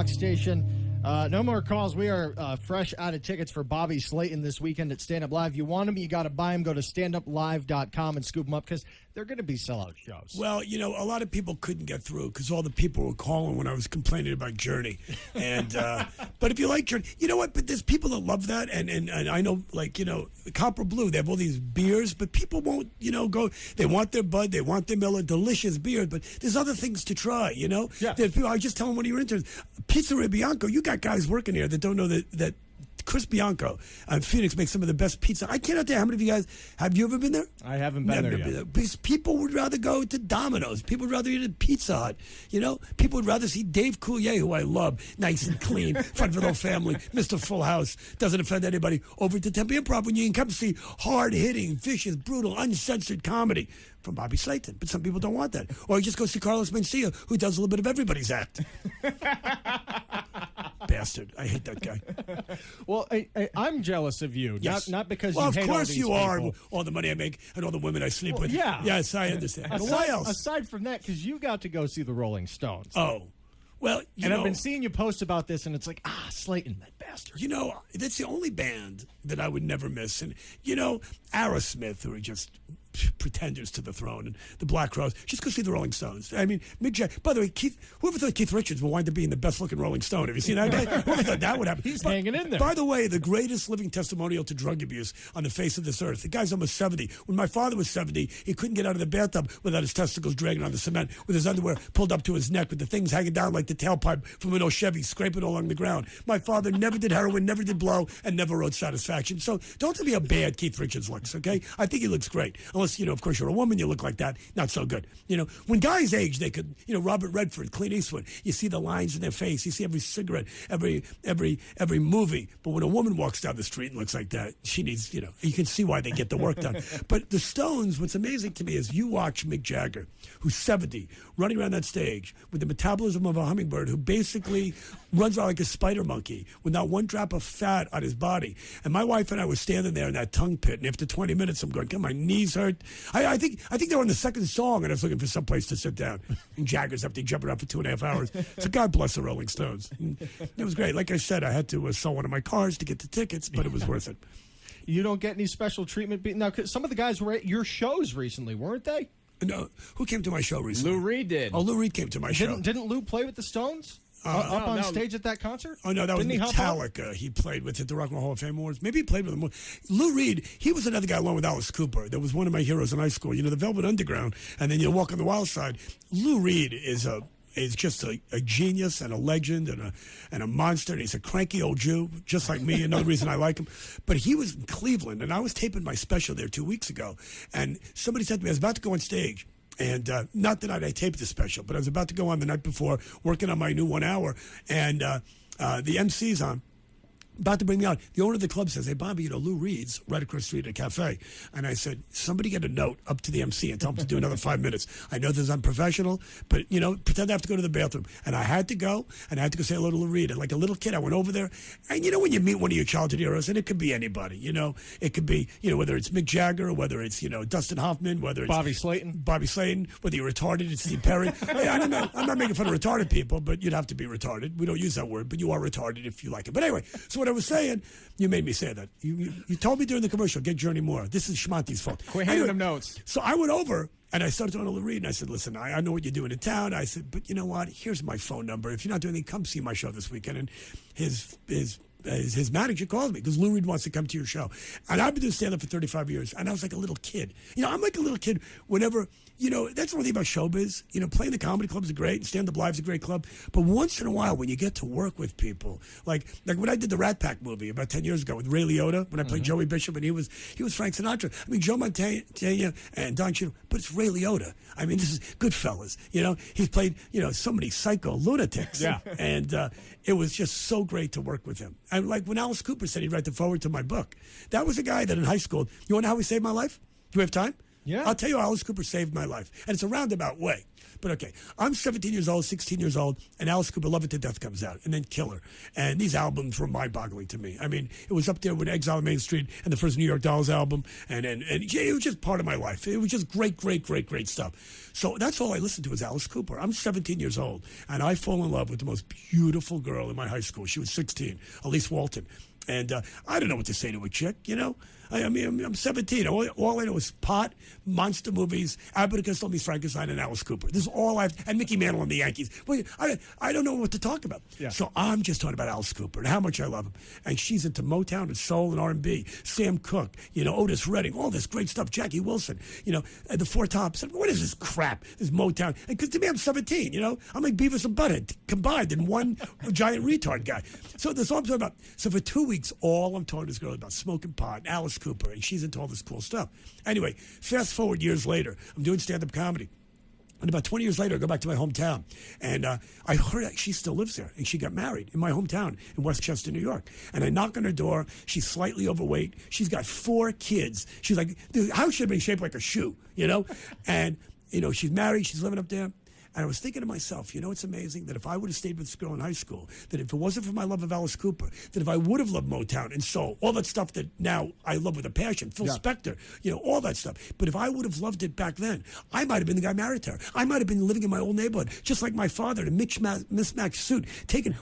Rock Station. No more calls. We are fresh out of tickets for Bobby Slayton this weekend at Stand Up Live. You want them, you got to buy them. Go to standuplive.com and scoop them up because they're going to be sellout shows. Well, a lot of people couldn't get through because all the people were calling when I was complaining about Journey. And but if you like Journey, you know what? But there's people that love that, and I know, Copper Blue, they have all these beers, but people won't, go. They want their Bud, they want their Miller, delicious beer, but there's other things to try, Yeah. There's people, I was just telling one of your interns, Pizzeria Bianco, you got guys working here that don't know that Chris Bianco Phoenix makes some of the best pizza. I cannot tell you how many of you guys have you ever been there? I haven't been there yet. Because people would rather go to Domino's. People would rather eat at Pizza Hut. People would rather see Dave Coulier, who I love, nice and clean, front of the whole family, Mr. Full House, doesn't offend anybody, over to Tempe Improv when you can come see hard-hitting, vicious, brutal, uncensored comedy from Bobby Slayton. But some people don't want that. Or you just go see Carlos Mencia, who does a little bit of everybody's act. Bastard. I hate that guy. Well, I'm jealous of you. Yes. Not because well, you hate all these people. Of course you are. All the money I make and all the women I sleep with. Yeah. Yes, I understand. But why else? Aside from that, because you got to go see the Rolling Stones. Oh. Well, I've been seeing you post about this, and it's like, Slayton, that bastard. That's the only band that I would never miss. And, Aerosmith, who are just pretenders to the throne, and the Black Crowes. Just go see the Rolling Stones. I mean, Mick Jagger. By the way, whoever thought Keith Richards would wind up being the best-looking Rolling Stone? Have you seen that guy? Whoever thought that would happen? He's hanging in there. By the way, the greatest living testimonial to drug abuse on the face of this earth. The guy's almost 70. When my father was 70, he couldn't get out of the bathtub without his testicles dragging on the cement, with his underwear pulled up to his neck, with the things hanging down like the tailpipe from an old Chevy, scraping along the ground. My father never did heroin, never did blow, and never wrote Satisfaction. So don't tell me how bad Keith Richards looks, okay? I think he looks great. Unless, of course, you're a woman, you look like that, not so good. When guys age, they could, Robert Redford, Clint Eastwood, you see the lines in their face, you see every cigarette, every movie. But when a woman walks down the street and looks like that, she needs, you can see why they get the work done. But the Stones, what's amazing to me is you watch Mick Jagger, who's 70, running around that stage with the metabolism of a hummingbird, who basically runs around like a spider monkey with not one drop of fat on his body. And my wife and I were standing there in that tongue pit, and after 20 minutes, I'm going, God, my knees hurt. I think they were on the second song, and I was looking for some place to sit down. And Jagger's up there jumping around for 2.5 hours. So God bless the Rolling Stones. And it was great. Like I said, I had to sell one of my cars to get the tickets, but it was worth it. You don't get any special treatment? Now, some of the guys were at your shows recently, weren't they? No. Who came to my show recently? Lou Reed did. Oh, Lou Reed came to my show. Didn't Lou play with the Stones? Up on stage at that concert? Oh, no, that was Metallica. He played with at the Rock and Roll Hall of Fame Awards. Maybe he played with them. Lou Reed, he was another guy along with Alice Cooper. That was one of my heroes in high school. The Velvet Underground, and then you Walk on the Wild Side. Lou Reed is just a genius and a legend and a monster. And he's a cranky old Jew, just like me. Another reason I like him. But he was in Cleveland, and I was taping my special there 2 weeks ago. And somebody said to me, I was about to go on stage. And not the night I taped the special, but I was about to go on the night before, working on my new 1 hour. And the MC's on. About to bring me out. The owner of the club says, hey, Bobby, Lou Reed's right across the street at a cafe. And I said, somebody get a note up to the MC and tell him to do another 5 minutes. I know this is unprofessional, but, pretend I have to go to the bathroom. And I had to go, and I had to go say hello to Lou Reed. And like a little kid, I went over there. And when you meet one of your childhood heroes, and it could be anybody, it could be, whether it's Mick Jagger, or whether it's, Dustin Hoffman, whether it's Bobby Slayton, whether you're retarded, it's Steve Perry. Hey, I'm not making fun of retarded people, but you'd have to be retarded. We don't use that word, but you are retarded if you like it. But anyway, so what I was saying, you made me say that. You told me during the commercial, get Journey more. This is Schmonti's fault. Quit handing him notes. So I went over, and I started talking to Lou Reed, and I said, listen, I know what you're doing in town. I said, but you know what? Here's my phone number. If you're not doing anything, come see my show this weekend. And his manager calls me because Lou Reed wants to come to your show. And I've been doing stand-up for 35 years, and I was like a little kid. I'm like a little kid whenever, that's one thing about showbiz. Playing the comedy clubs are great, and Stand Up Live's a great club. But once in a while, when you get to work with people, like when I did the Rat Pack movie about 10 years ago with Ray Liotta, when I played Joey Bishop, and he was Frank Sinatra. I mean, Joe Montana and Don Cheadle, but it's Ray Liotta. I mean, this is Goodfellas. He's played, so many psycho lunatics. Yeah. And it was just so great to work with him. And like when Alice Cooper said he'd write the foreword to my book, that was a guy that in high school, you want to know how he saved my life? Do we have time? Yeah. I'll tell you how Alice Cooper saved my life. And it's a roundabout way. But okay, I'm 17 years old, 16 years old, and Alice Cooper, Love It to Death comes out, and then Killer. And these albums were mind-boggling to me. I mean, it was up there with Exile on Main Street and the first New York Dolls album, and it was just part of my life. It was just great, great, great, great stuff. So that's all I listened to was Alice Cooper. I'm 17 years old, and I fall in love with the most beautiful girl in my high school. She was 16, Elise Walton. And I don't know what to say to a chick, you know. I mean, I'm 17. All I know is pot, monster movies, Abbott and Costello meets Frankenstein, and Alice Cooper. This is all and Mickey Mantle and the Yankees. Well, I don't know what to talk about. Yeah. So I'm just talking about Alice Cooper and how much I love him. And she's into Motown and soul and R&B. Sam Cooke, you know, Otis Redding, all this great stuff. Jackie Wilson, you know, the Four Tops. What is this crap? This Motown. And because to me, I'm 17. You know, I'm like Beavis and Butthead combined in one giant retard guy. So that's all I'm talking about. So for 2 weeks, all I'm talking to this girl about smoking pot, Alice Cooper, and she's into all this cool stuff. Anyway, fast forward years later, I'm doing stand-up comedy. And about 20 years later, I go back to my hometown. And I heard that she still lives there. And she got married in my hometown in Westchester, New York. And I knock on her door. She's slightly overweight. She's got 4 kids. She's like, the house should have been shaped like a shoe, you know? And, you know, she's married. She's living up there. And I was thinking to myself, you know, it's amazing that if I would have stayed with this girl in high school, that if it wasn't for my love of Alice Cooper, that if I would have loved Motown and soul, all that stuff that now I love with a passion, Phil Spector, you know, all that stuff. But if I would have loved it back then, I might have been the guy married to her. I might have been living in my old neighborhood, just like my father, in a mismatched suit,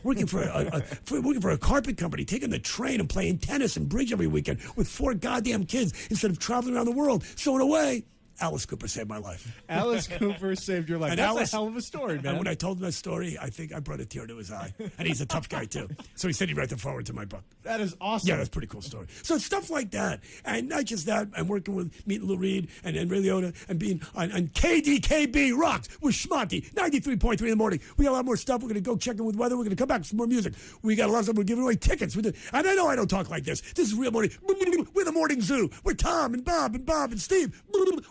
working for a carpet company, taking the train and playing tennis and bridge every weekend with 4 goddamn kids instead of traveling around the world. So in a way, Alice Cooper saved my life. Alice Cooper saved your life. And That's a hell of a story, man. And when I told him that story, I think I brought a tear to his eye. And he's a tough guy, too. So he said he'd write the forward to my book. That is awesome. Yeah, that's a pretty cool story. So it's stuff like that. And not just that, I'm working with meeting Lou Reed and Ray Liotta and being on KDKB Rocks with Schmonty, 93.3 in the morning. We got a lot more stuff. We're going to go check in with weather. We're going to come back with some more music. We got a lot of stuff. We're giving away tickets. And I know I don't talk like this. This is real morning. We're the Morning Zoo. We're Tom and Bob and Steve.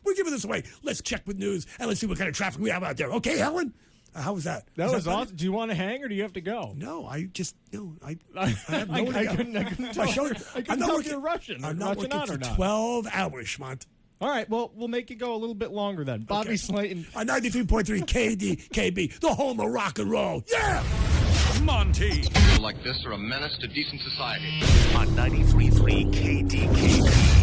We're giving this away. Let's check with news and let's see what kind of traffic we have out there. Okay, Helen? How was that? That was awesome. Do you want to hang or do you have to go? No, I have no I couldn't tell. I'm not working. You're rushing. I'm not working for 12 hours, Schmont. All right, well, we'll make it go a little bit longer then. Bobby Slayton. On 93.3 KDKB, the home of rock and roll. Yeah! Monty. People like this are a menace to decent society. On 93.3 KDKB.